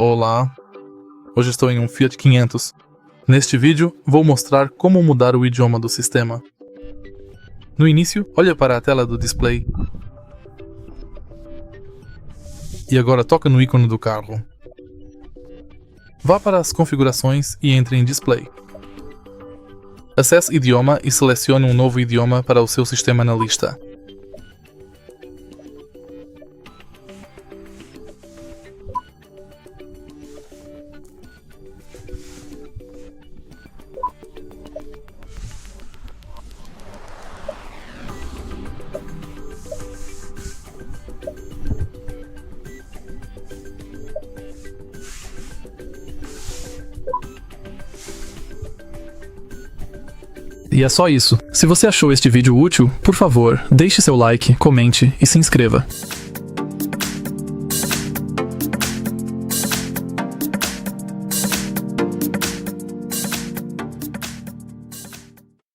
Olá, hoje estou em um Fiat 500. Neste vídeo, vou mostrar como mudar o idioma do sistema. No início, olha para a tela do display. E agora toca no ícone do carro. Vá para as configurações e entre em display. Acesse Idioma e selecione um novo idioma para o seu sistema na lista. E é só isso. Se você achou este vídeo útil, por favor, deixe seu like, comente e se inscreva.